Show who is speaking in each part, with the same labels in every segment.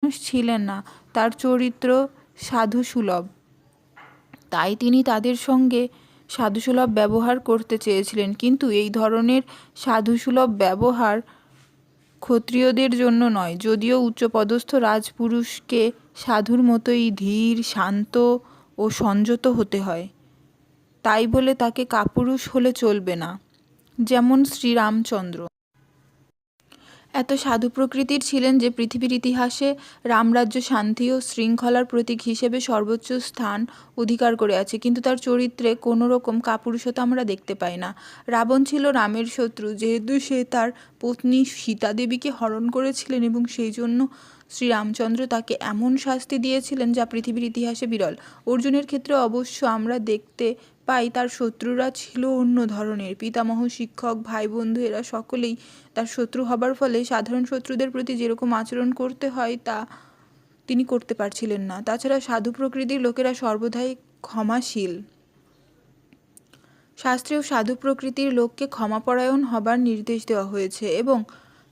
Speaker 1: মানুষ ছিলেন না, তার চরিত্র সাধুসুলভ, তাই তিনি তাদের সঙ্গে সাধুসুলভ ব্যবহার করতে চেয়েছিলেন। কিন্তু এই ধরনের সাধুসুলভ ব্যবহার ক্ষত্রিয়দের জন্য নয়। যদিও উচ্চপদস্থ রাজপুরুষকে সাধুর মতোই ধীর, শান্ত ও সংযত হতে হয়, তাই বলে তাকে কাপুরুষ হলে চলবে না। যেমন শ্রীরামচন্দ্র এত সাধু প্রকৃতির ছিলেন যে পৃথিবীর ইতিহাসে রামরাজ্য শান্তি ও শৃঙ্খলার প্রতীক হিসেবে সর্বোচ্চ স্থান অধিকার করে আছে, কিন্তু তার চরিত্রে কোনো রকম কাপুরুষতা আমরা দেখতে পাই না। রাবণ ছিল রামের শত্রু, যেহেতু সে তার পত্নী সীতা দেবীকে হরণ করেছিলেন এবং সেই জন্য শ্রীরামচন্দ্র তাকে এমন শাস্তি দিয়েছিলেন যা পৃথিবীর ইতিহাসে বিরল। অর্জুনের ক্ষেত্রে অবশ্য আমরা দেখতে পাই তার শত্রুরা ছিল অন্য ধরনের। পিতামহ, শিক্ষক, ভাই বন্ধু এরা সকলেই তার শত্রু হবার ফলে সাধারণ শত্রুদের প্রতি যেরকম আচরণ করতে হয় তা তিনি করতে পারছিলেন না। তাছাড়া সাধু প্রকৃতির লোকেরা সর্বদাই ক্ষমাশীল। শাস্ত্রেও সাধু প্রকৃতির লোককে ক্ষমাপরায়ণ হবার নির্দেশ দেওয়া হয়েছে এবং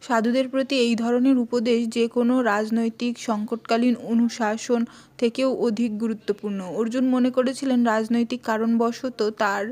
Speaker 1: সাধুদের প্রতি এই ধরনের উপদেশ যে কোনো রাজনৈতিক সংকটকালীন অনুশাসন থেকেও অধিক গুরুত্বপূর্ণ। অর্জুন মনে করেছিলেন রাজনৈতিক কারণবশত তার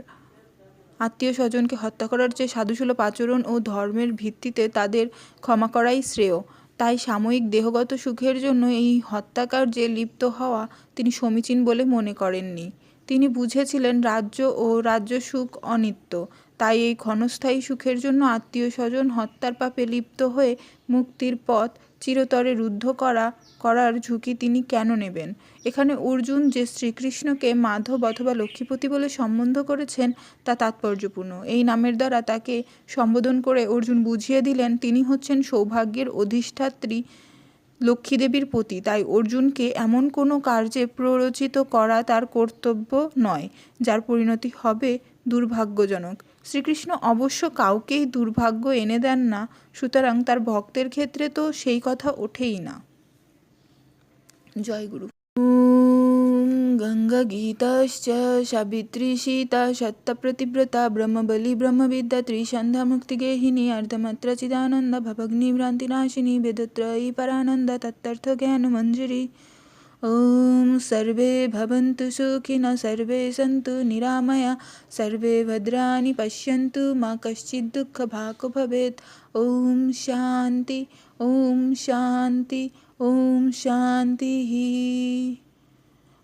Speaker 1: আত্মীয় স্বজনকে হত্যা করার চেয়ে সাধুসুলভ আচরণ ও ধর্মের ভিত্তিতে তাদের ক্ষমা করাই শ্রেয়। তাই সাময়িক দেহগত সুখের জন্য এই হত্যাকার্যে লিপ্ত হওয়া তিনি সমীচীন বলে মনে করেননি। তিনি বুঝেছিলেন রাজ্য ও রাজ্যসুখ অনিত্য, তাই এই ক্ষণস্থায়ী সুখের জন্য আত্মীয় স্বজন হত্যার পাপে লিপ্ত হয়ে মুক্তির পথ চিরতরে রুদ্ধ করার ঝুঁকি তিনি কেন নেবেন? এখানে অর্জুন যে শ্রীকৃষ্ণকে মাধব অথবা লক্ষ্মীপতি বলে সম্বোধন করেছেন তা তাৎপর্যপূর্ণ। এই নামের দ্বারা তাকে সম্বোধন করে অর্জুন বুঝিয়ে দিলেন তিনি হচ্ছেন সৌভাগ্যের অধিষ্ঠাত্রী লক্ষ্মীদেবীর পতি। তাই অর্জুনকে এমন কোনো কার্যে প্ররোচিত করা তার কর্তব্য নয় যার পরিণতি হবে দুর্ভাগ্যজনক। শ্রীকৃষ্ণ অবশ্য কাউকেই দুর্ভাগ্য এনে দেন না, সুতরাং তার ভক্তের ক্ষেত্রে তো সেই কথা ওঠেই না। জয় গুরু। গঙ্গা গীতাশ্চ সাবিত্রী সীতা সত্যপ্রতিব্রতা ব্রহ্মবলী ব্রহ্মবিদ্যা ত্রিসন্ধ্যা মুক্তিগেহিনী अर्धमात्रा चिदानंद भवग्नि भ्रांतिनाशिनी वेदत्रयी परानंद तत्तर्थ ज्ञान मंजरी। ओम सर्वे भवन्तु सुखिनः सर्वे सन्तु निरामया सर्वे भद्राणि पश्यन्तु मा कश्चित् दुःखभाग् भवेत्। ओम शांति ओम शांति ओम शान्तिः।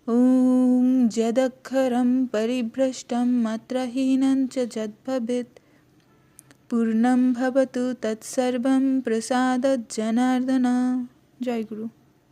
Speaker 1: ओम यदक्षरं परिभ्रष्टं मात्राहीनं च यद्भवेत् पूर्णं भवतु तत्सर्वं प्रसादात् जनार्दन। जय गुरु।